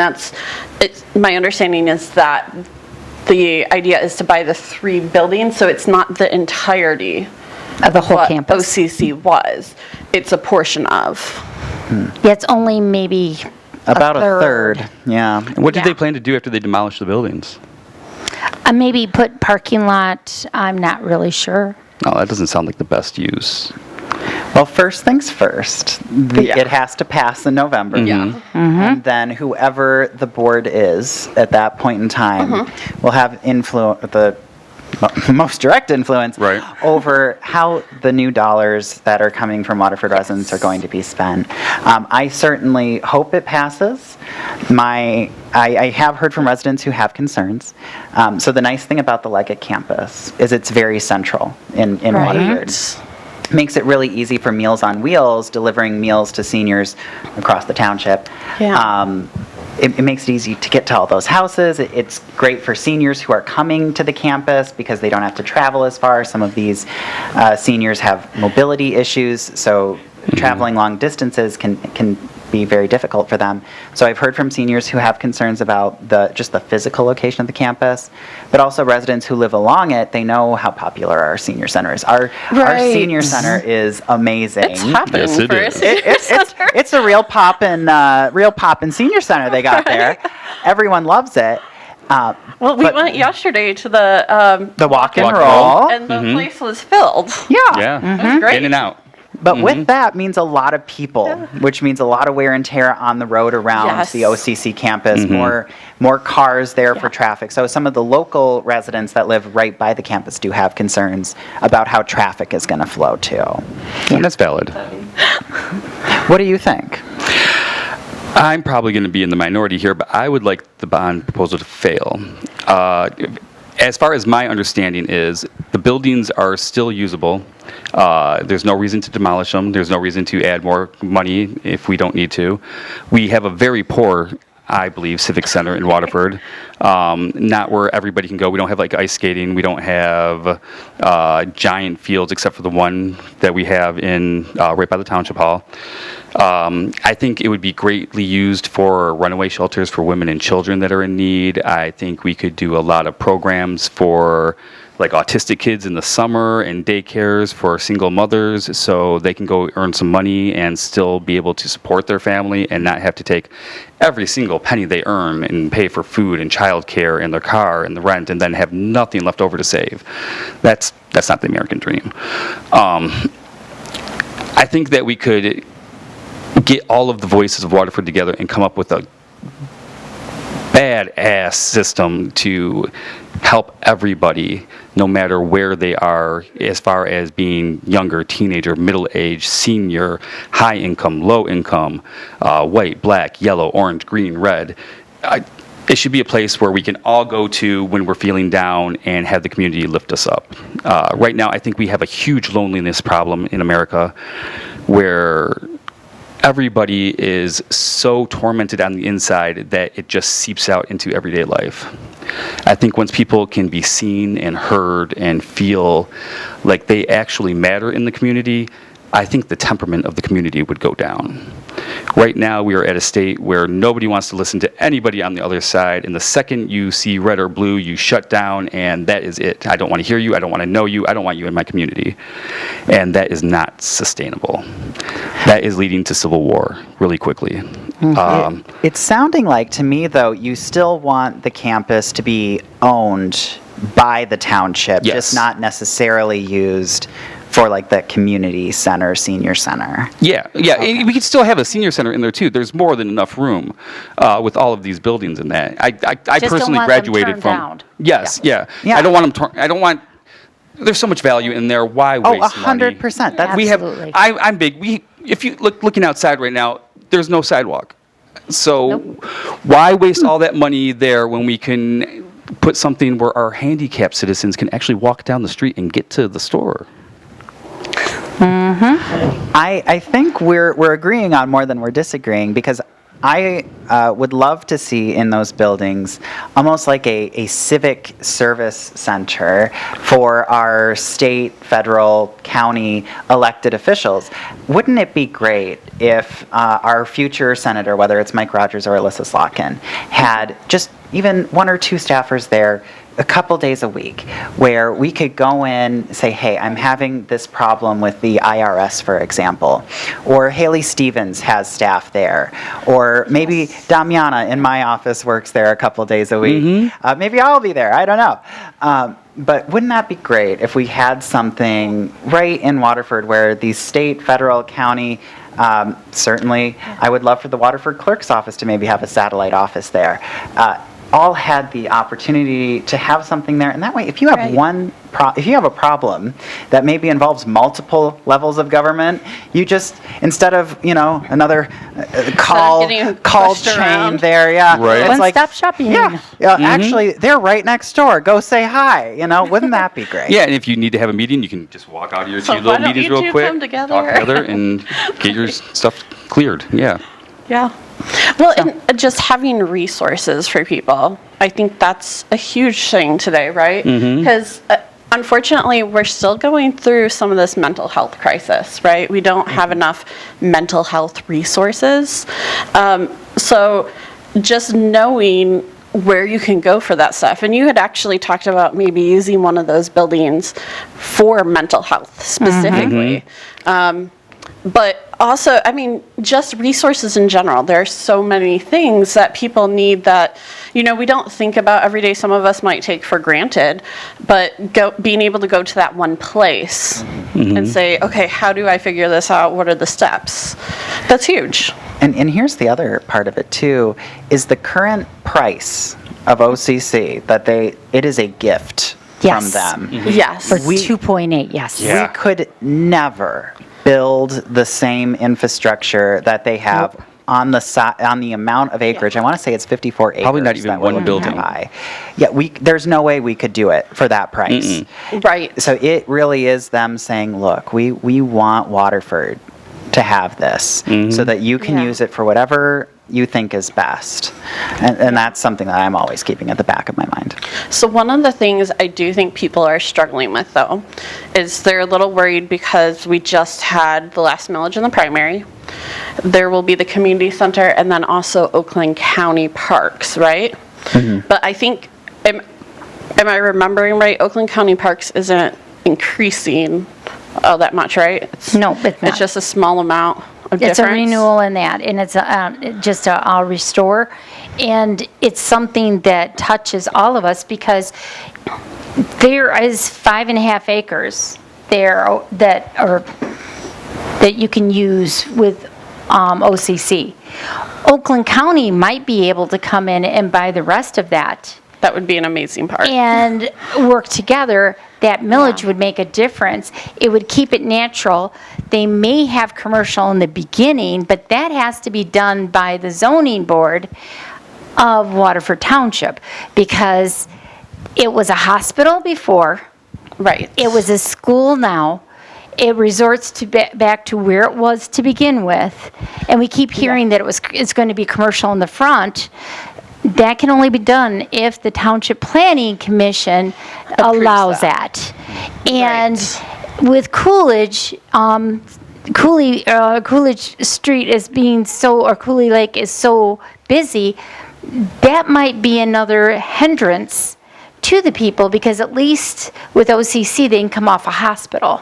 my understanding is that the idea is to buy the 3 buildings, so it's not the entirety Of the whole what campus. OCC was. It's a portion of. Yeah, it's only maybe About a third. Yeah. What did Yeah. they plan to do after they demolished the buildings? Maybe put parking lot, I'm not really sure. Oh, that doesn't sound like the best use. Well, first things first. Yeah. It has to pass in November. Yeah. And then whoever the board is at that point in time will have the most direct influence Right. over how the new dollars that are coming from Waterford residents are going to be spent. I certainly hope it passes. I have heard from residents who have concerns. So the nice thing about the Leggett campus is it's very central in Right. Waterford. Makes it really easy for Meals on Wheels, delivering meals to seniors across the township. Yeah. It makes it easy to get to all those houses. It's great for seniors who are coming to the campus because they don't have to travel as far. Some of these seniors have mobility issues, so traveling long distances can be very difficult for them. So I've heard from seniors who have concerns about just the physical location of the campus, but also residents who live along it. They know how popular our senior center is. Our Right. senior center is amazing. It's happening Yes, it for is. a senior center. It's a real poppin' senior center they got there. Everyone loves it. Well, we but went yesterday to the walk and Walk and roll. roll. and the place was filled. Yeah. Yeah. It was great. In and out. But with that means a lot of people, which means a lot of wear and tear on the road around Yes. the OCC campus, more cars there for traffic. So some of the local residents that live right by the campus do have concerns about how traffic is going to flow too. And that's valid. What do you think? I'm probably going to be in the minority here, but I would like the bond proposal to fail. As far as my understanding is, the buildings are still usable. There's no reason to demolish them. There's no reason to add more money if we don't need to. We have a very poor, I believe, Civic Center in Waterford. Not where everybody can go. We don't have like ice skating. We don't have giant fields except for the one that we have in right by the Township Hall. I think it would be greatly used for runaway shelters for women and children that are in need. I think we could do a lot of programs for like autistic kids in the summer and daycares for single mothers so they can go earn some money and still be able to support their family and not have to take every single penny they earn and pay for food and childcare and their car and the rent and then have nothing left over to save. That's not the American dream. I think that we could get all of the voices of Waterford together and come up with a badass system to help everybody, no matter where they are, as far as being younger, teenager, middle-aged, senior, high income, low income, white, black, yellow, orange, green, red. It should be a place where we can all go to when we're feeling down and have the community lift us up. Right now, I think we have a huge loneliness problem in America where everybody is so tormented on the inside that it just seeps out into everyday life. I think once people can be seen and heard and feel like they actually matter in the community, I think the temperament of the community would go down. Right now, we are at a state where nobody wants to listen to anybody on the other side, and the second you see red or blue, you shut down, and that is it. I don't want to hear you, I don't want to know you, I don't want you in my community. And that is not sustainable. That is leading to civil war really quickly. It's sounding like, to me, though, you still want the campus to be owned by the township, Yes. just not necessarily used for like the community center, senior center. Yeah. And we could still have a senior center in there too. There's more than enough room with all of these buildings in that. I don't personally want them graduated turned from. down. Yes, yeah. Yeah. I don't want them. I don't want. There's so much value in there. Why Oh, waste money? 100%. That's We have. Absolutely. I'm big. If you looking outside right now, there's no sidewalk. So why waste all that money there when we can put something where our handicapped citizens can actually walk down the street and get to the store? I think we're agreeing on more than we're disagreeing, because I would love to see in those buildings almost like a civic service center for our state, federal, county elected officials. Wouldn't it be great if our future senator, whether it's Mike Rogers or Alyssa Slotkin, had just even one or two staffers there a couple days a week where we could go in, say, hey, I'm having this problem with the IRS, for example, or Haley Stevens has staff there, or maybe Damiana in my office works there a couple days a week. Maybe I'll be there, I don't know. But wouldn't that be great if we had something right in Waterford where the state, federal, county, certainly I would love for the Waterford Clerk's Office to maybe have a satellite office there. All had the opportunity to have something there, and that way, if you have if you have a problem that maybe involves multiple levels of government, you just instead of another call chain around. there, yeah, Right. it's One-stop shopping. yeah, actually, they're right next door. Go say hi. Wouldn't that be great? Yeah, and if you need to have a meeting, you can just walk out of your So two why little don't meetings you real two quick, come together? talk together, and get your stuff cleared. Yeah. Yeah. Well, and just having resources for people, I think that's a huge thing today, right? Because unfortunately, we're still going through some of this mental health crisis, right? We don't have enough mental health resources. So just knowing where you can go for that stuff. And you had actually talked about maybe using one of those buildings for mental health specifically. But also, I mean, just resources in general. There are so many things that people need that, we don't think about every day. Some of us might take for granted, but being able to go to that one place and say, okay, how do I figure this out? What are the steps? That's huge. And here's the other part of it too, is the current price of OCC that it is a gift Yes. from them. Yes. For 2.8, yes. Yeah. We could never build the same infrastructure that they have on the amount of acreage. I want to say it's 54 acres. Probably not even that we're one looking to building. buy. Yeah, there's no way we could do it for that price. Right. So it really is them saying, look, we want Waterford to have this so that you can Yeah. use it for whatever you think is best. And that's something that I'm always keeping at the back of my mind. So one of the things I do think people are struggling with, though, is they're a little worried because we just had the last millage in the primary. There will be the community center and then also Oakland County Parks, right? But I think, am I remembering right? Oakland County Parks isn't increasing all that much, right? No, it's not. It's just a small amount of It's difference. a renewal in that, and it's just a restore. And it's something that touches all of us because there is 5.5 acres there that you can use with OCC. Oakland County might be able to come in and buy the rest of that That would be an amazing part. and work together. That millage would make a difference. It would keep it natural. They may have commercial in the beginning, but that has to be done by the zoning board of Waterford Township because it was a hospital before. Right. It was a school now. It resorts to back to where it was to begin with. And we keep hearing that it's going to be commercial in the front. That can only be done if the Township Planning Commission allows that. And with Coolidge, Coolidge Street is being so, or Cooley Lake is so busy, that might be another hindrance to the people because at least with OCC, they can come off a hospital.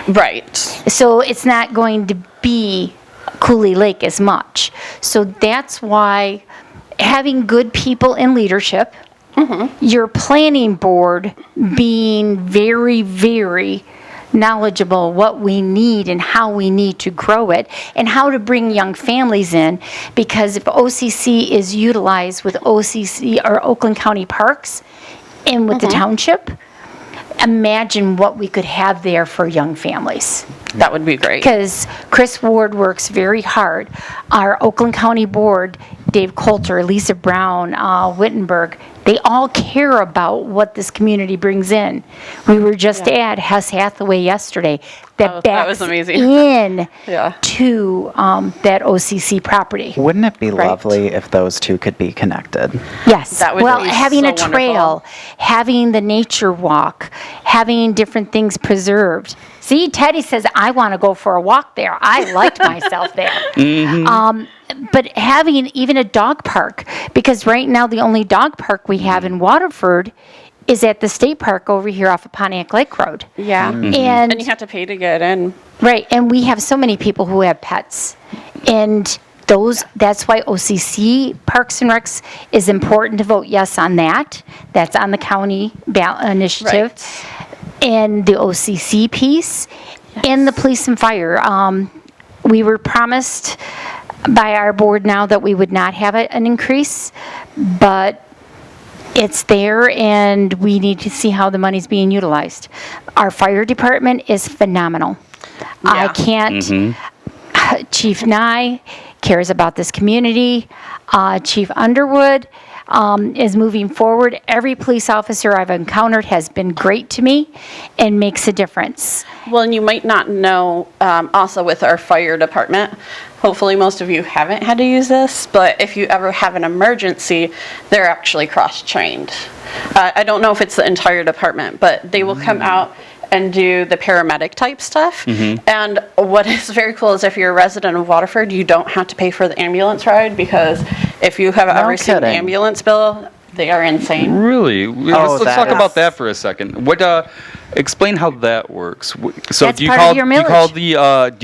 Right. So it's not going to be Cooley Lake as much. So that's why having good people in leadership, your planning board being very, very knowledgeable what we need and how we need to grow it and how to bring young families in, because if OCC is utilized with OCC or Oakland County Parks and with the township, imagine what we could have there for young families. That would be great. Because Chris Ward works very hard. Our Oakland County Board, Dave Coulter, Lisa Brown, Wittenberg, they all care about what this community brings in. We were just at Hess Hathaway yesterday. That that was backs amazing. in Yeah. to that OCC property. Wouldn't it be Right. lovely if those two could be connected? Yes. That would well, be having so a trail, wonderful. having the nature walk, having different things preserved. See, Teddy says, I want to go for a walk there. I liked myself there. But having even a dog park, because right now the only dog park we have in Waterford is at the state park over here off of Pontiac Lake Road. Yeah. And And you have to pay to get in. right, and we have so many people who have pets. And that's why OCC Parks and Recs is important to vote yes on that. That's on the county initiative. And the OCC piece and the police and fire. We were promised by our board now that we would not have an increase, but it's there and we need to see how the money's being utilized. Our fire department is phenomenal. I Yeah. can't, Chief Nye cares about this community. Chief Underwood is moving forward. Every police officer I've encountered has been great to me and makes a difference. Well, and you might not know, also with our fire department, hopefully most of you haven't had to use this, but if you ever have an emergency, they're actually cross-trained. I don't know if it's the entire department, but they will come out and do the paramedic type stuff. And what is very cool is if you're a resident of Waterford, you don't have to pay for the ambulance ride, because if you have ever seen an kidding. ambulance bill, they are insane. Really? Let's that talk is- about that for a second. Explain how that works. So That's do you part of call your do you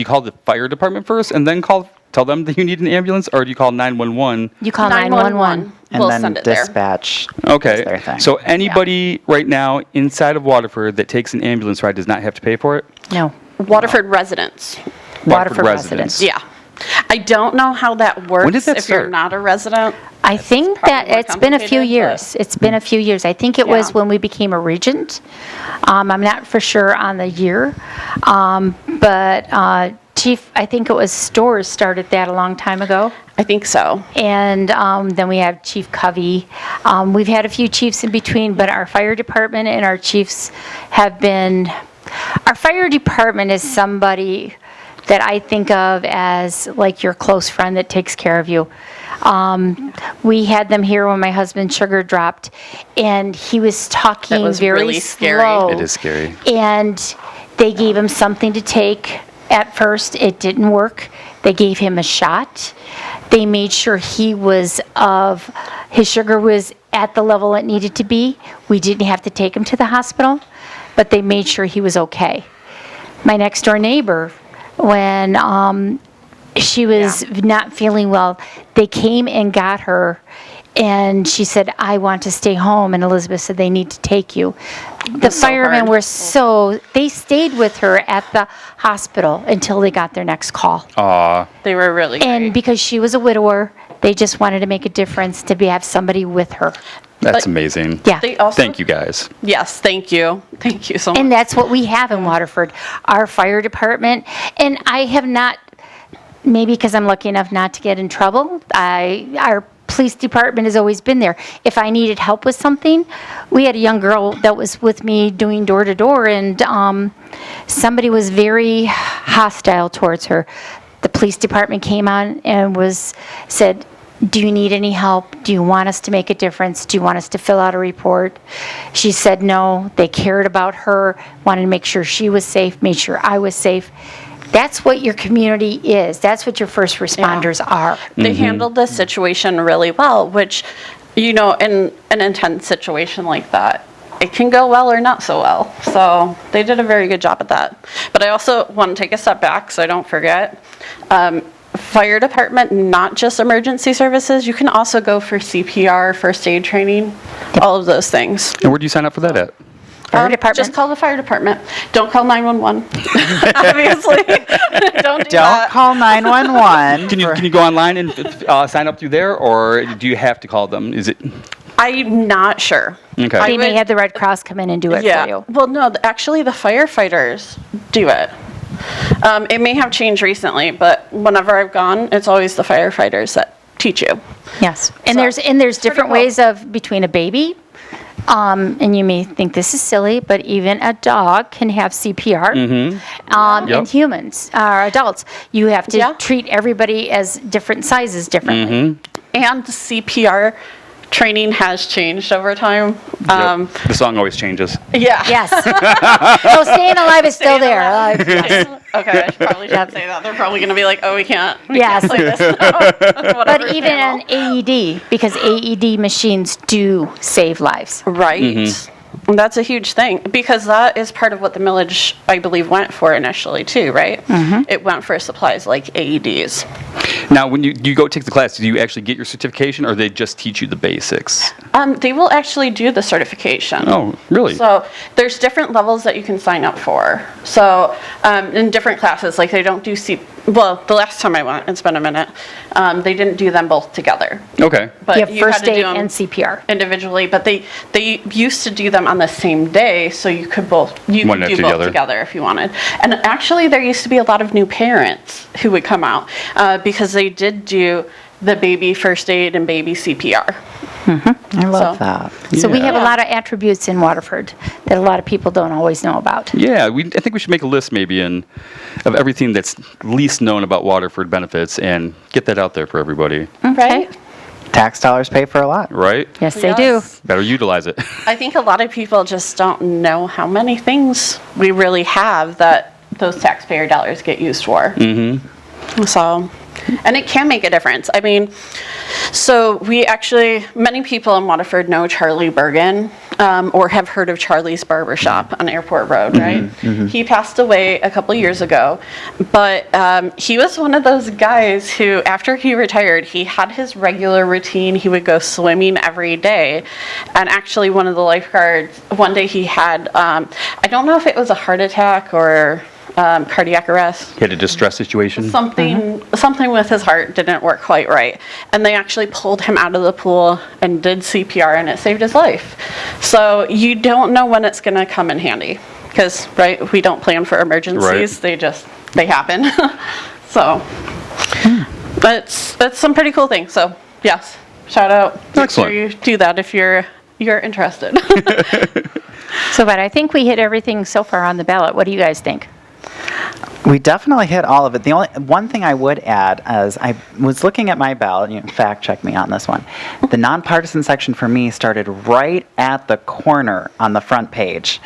call millage. the fire department first and then tell them that you need an ambulance, or do you call 911? You call 911. And We'll then send it there. dispatch. Okay. is their thing. So anybody right now inside of Waterford that takes an ambulance ride does not have to pay for it? No, Waterford residents. Waterford residents. Yeah. I don't know how that works did that if you're start? not a resident. I think probably that more it's been a few complicated, years. It's been a few years. I think it was Yeah. when we became a regent. I'm not for sure on the year. But Chief, I think it was Stores started that a long time ago. I think so. And then we have Chief Covey. We've had a few chiefs in between, but our fire department and our chiefs have been, our fire department is somebody that I think of as like your close friend that takes care of you. We had them here when my husband's sugar dropped, and he was talking was very really scary. slow. It is scary. And they gave him something to take. At first, it didn't work. They gave him a shot. They made sure his sugar was at the level it needed to be. We didn't have to take him to the hospital, but they made sure he was okay. My next door neighbor, when she was not feeling well, they came and got her, and she said, I want to stay home, and Elizabeth said, they need to take you. The so firemen hard. they stayed with her at the hospital until they got their next call. Aw. They were really And great. because she was a widower, they just wanted to make a difference to have somebody with her. That's But- amazing. Yeah. They also, Thank you guys. Yes, thank you. Thank you so much. And that's what we have in Waterford, our fire department. And I have not, maybe because I'm lucky enough not to get in trouble, our police department has always been there. If I needed help with something, we had a young girl that was with me doing door to door, and somebody was very hostile towards her. The police department came on and said, do you need any help? Do you want us to make a difference? Do you want us to fill out a report? She said no. They cared about her, wanted to make sure she was safe, made sure I was safe. That's what your community is. That's what your first responders are. They handled the situation really well, which, in an intense situation like that, it can go well or not so well. So they did a very good job at that. But I also want to take a step back so I don't forget. Fire department, not just emergency services. You can also go for CPR, first aid training, all of those things. And where do you sign up for that at? Fire department. Just call the fire department. Don't call 911. Obviously. Don't do Don't that. call 911. Can you go online and sign up through there, or do you have to call them? Is it I'm not sure. okay? I They may would- have the Red Cross come in and do it for you. Well, no, actually, the firefighters do it. It may have changed recently, but whenever I've gone, it's always the firefighters that teach you. Yes, and So, there's different cool. ways of between a baby, and you may think this is silly, but even a dog can have CPR. Yep. And humans, adults, you have to Yeah. treat everybody as different sizes differently. And the CPR training has changed over time. Yep. The song always changes. Yeah. Yes. So staying alive is still there. Okay, I probably shouldn't say that. They're probably going to be like, oh, we can't Yes. play this now. Whatever, But even an AED, because AED machines do save lives. Right. And that's a huge thing because that is part of what the millage, I believe, went for initially too, right? It went for supplies like AEDs. Now, when you go take the class, do you actually get your certification, or they just teach you the basics? They will actually do the certification. Oh, really? So there's different levels that you can sign up for. So in different classes, like they don't do well, the last time I went, it's been a minute, they didn't do them both together. Okay. But You have had first to do aid them and CPR. individually, but they used to do them on the same day, so you could One do after the both other. together if you wanted. And actually, there used to be a lot of new parents who would come out because they did do the baby first aid and baby CPR. I love So- that. So we Yeah. have a lot of attributes in Waterford that a lot of people don't always know about. Yeah, I think we should make a list maybe of everything that's least known about Waterford benefits and get that out there for everybody, Right? Tax dollars pay for a lot. right? Yes, they do. Yes. Better utilize it. I think a lot of people just don't know how many things we really have that those taxpayer dollars get used for. So, and it can make a difference. I mean, so many people in Waterford know Charlie Bergen or have heard of Charlie's Barbershop on Airport Road, right? He passed away a couple years ago, but he was one of those guys who, after he retired, he had his regular routine. He would go swimming every day. And actually, one of the lifeguards, one day he had, I don't know if it was a heart attack or cardiac arrest. He had a distress situation. Something with his heart didn't work quite right, and they actually pulled him out of the pool and did CPR, and it saved his life. So you don't know when it's going to come in handy, because we don't plan for emergencies. They happen. So that's some pretty cool things. So yes, shout out. Make sure Excellent. you do that if you're interested. So, but I think we hit everything so far on the ballot. What do you guys think? We definitely hit all of it. The only one thing I would add is I was looking at my ballot. You can fact check me on this one. The nonpartisan section for me started right at the corner on the front page.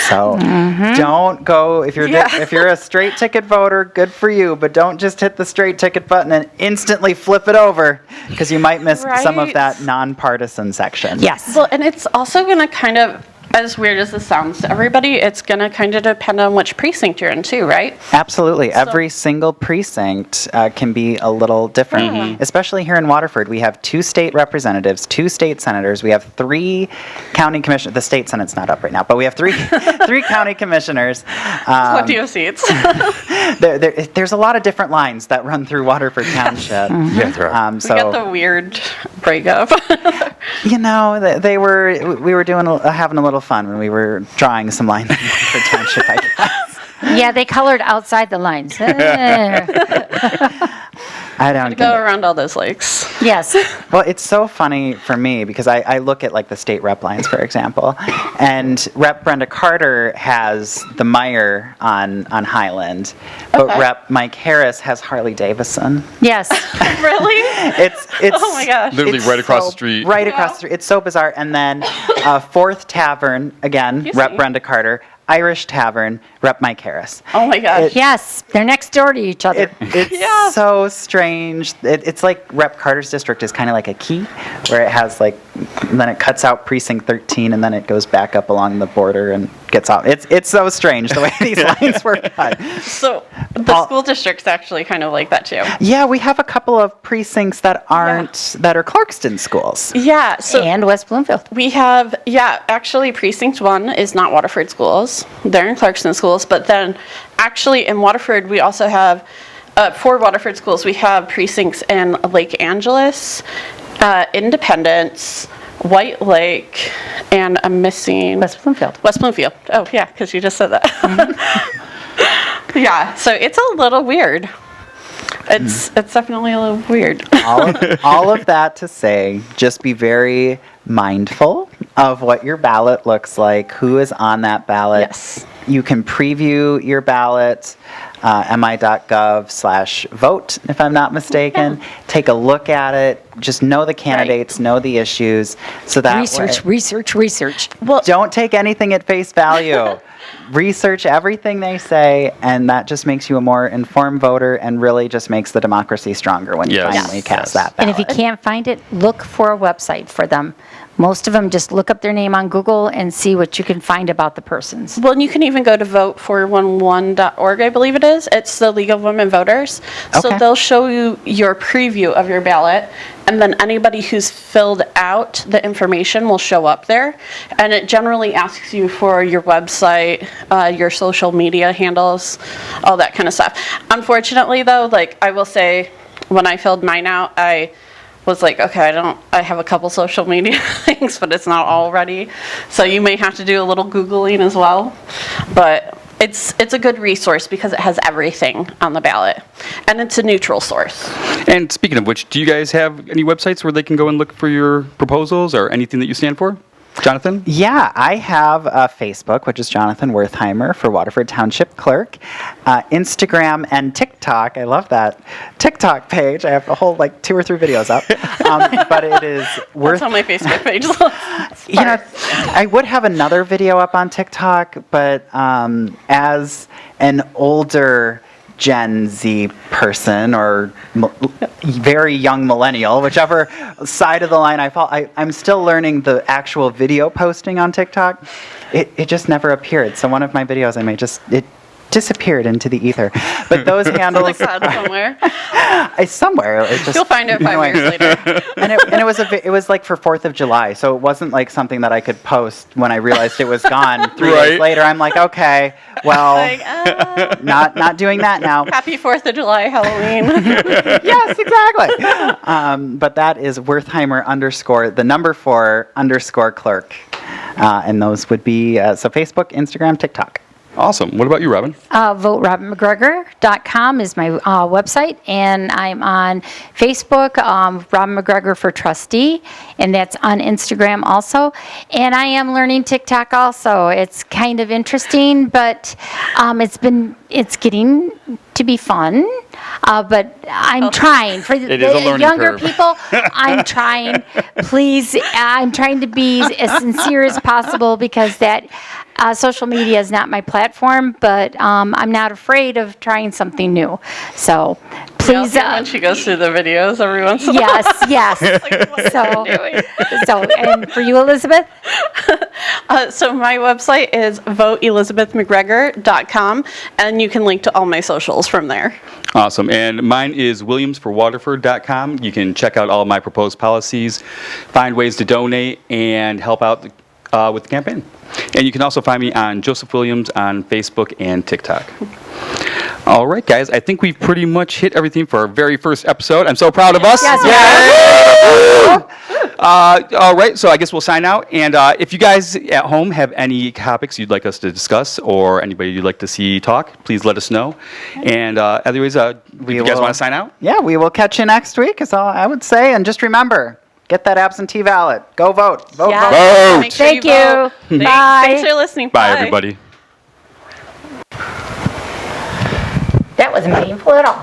So don't go if you're a straight ticket voter. Good for you, but don't just hit the straight ticket button and instantly flip it over because you might miss some of Right. that nonpartisan section. Yes. Well, and it's also going to kind of, as weird as this sounds to everybody, it's going to kind of depend on which precinct you're in too, right? Absolutely. Every single precinct can be a little different, especially here in Waterford. We have 2 state representatives, 2 state senators. We have 3 county commissioners. The state senate's not up right now, but we have 3 county commissioners. Plenty of seats. There's a lot of different lines that run through Waterford Township. Yeah, there are. We got the weird breakup. You know, we were having a little fun when we were drawing some lines in Waterford Township, I guess. Yeah, they colored outside the lines. I don't Go get it. around all those lakes. Yes. Well, it's so funny for me because I look at like the state rep lines, for example, and Rep Brenda Carter has the Meyer on Highland, but Okay. Rep Mike Harris has Harley Davidson. Yes. Really? It's Oh my gosh. Literally it's right across so- the street. Right across the street. It's so bizarre. And then Fourth Tavern, again, You Rep see. Brenda Carter. Irish Tavern, Rep Mike Harris. Oh my gosh. Yes. They're next door to each other. It's Yeah. so strange. It's like Rep Carter's district is kind of like a key, where it has like, then it cuts out precinct 13, and then it goes back up along the border and gets out. It's so strange the way these lines were cut. So the school district's actually kind of like that too. Yeah, we have a couple of precincts that that are Clarkston schools. Yeah. So And West Bloomfield. we have, actually Precinct 1 is not Waterford schools. They're in Clarkston schools. But then actually in Waterford, we also have, for Waterford schools, we have precincts in Lake Angeles, Independence, White Lake, and I'm missing... West Bloomfield. West Bloomfield. Oh, yeah, because you just said that. Yeah, so it's a little weird. It's definitely a little weird. All of that to say, just be very mindful of what your ballot looks like, who is on that ballot. Yes. You can preview your ballot, mi.gov/vote, if I'm not mistaken. Yeah. Take a look at it. Just know the candidates, know the issues, so that Research. Well, don't take anything at face value. Research everything they say, and that just makes you a more informed voter and really just makes the democracy stronger when you Yes. finally cast Yes. that And ballot. if you can't find it, look for a website for them. Most of them just look up their name on Google and see what you can find about the persons. Well, and you can even go to vote411.org, I believe it is. It's the League of Women Voters. So Okay. they'll show you your preview of your ballot, and then anybody who's filled out the information will show up there. And it generally asks you for your website, your social media handles, all that kind of stuff. Unfortunately, though, like I will say, when I filled mine out, I was like, okay, I have a couple social media things, but it's not all ready. So you may have to do a little Googling as well. But it's a good resource because it has everything on the ballot. And it's a neutral source. And speaking of which, do you guys have any websites where they can go and look for your proposals or anything that you stand for? Jonathan? Yeah, I have Facebook, which is Jonathan Wertheimer for Waterford Township Clerk. Instagram and TikTok. I love that TikTok page. I have a whole 2 or 3 videos up. But it is That's on my Facebook page. You know, I would have another video up on TikTok, but as an older Gen Z person or very young millennial, whichever side of the line I fall, I'm still learning the actual video posting on TikTok. It just never appeared. So one of my videos it disappeared into the ether. But those handles Like that somewhere. somewhere. It just, You'll find it 5 years later. and it was like for 4th of July, so it wasn't like something that I could post when I realized it was gone 3 Right. days later. I'm like, okay, well, Like, not doing that now. happy 4th of July, Halloween. Yes, exactly. But that is Wertheimer _4 clerk. And those would be, so Facebook, Instagram, TikTok. Awesome. What about you, Robin? VoteRobinMcGregor.com is my website, and I'm on Facebook, Robin McGregor for Trustee, and that's on Instagram also. And I am learning TikTok also. It's kind of interesting, but it's getting to be fun. But I'm trying for It is a learning younger curve. people. I'm trying. Please, I'm trying to be as sincere as possible because that social media is not my platform. But I'm not afraid of trying something new. So please. When she goes through the videos every once in a while. Yes. Like, what So, are you doing? and for you, Elizabeth. So my website is voteelizabethmcgregor.com, and you can link to all my socials from there. Awesome. And mine is williamsforwaterford.com. You can check out all of my proposed policies, find ways to donate, and help out with the campaign. And you can also find me on Joseph Williams on Facebook and TikTok. All right, guys. I think we've pretty much hit everything for our very first episode. I'm so proud of us. Yes, All right, so I guess we'll sign out. And if you guys at home have any topics you'd like us to discuss or anybody you'd like to see talk, please let us know. And otherwise, if you guys want to sign out? Yeah, we will catch you next week, is all I would say. And just remember, get that absentee ballot. Go vote. Vote, Yeah. vote. Vote! Make sure Thank you. vote. Bye. Thanks for listening. Bye, everybody. That wasn't painful at all.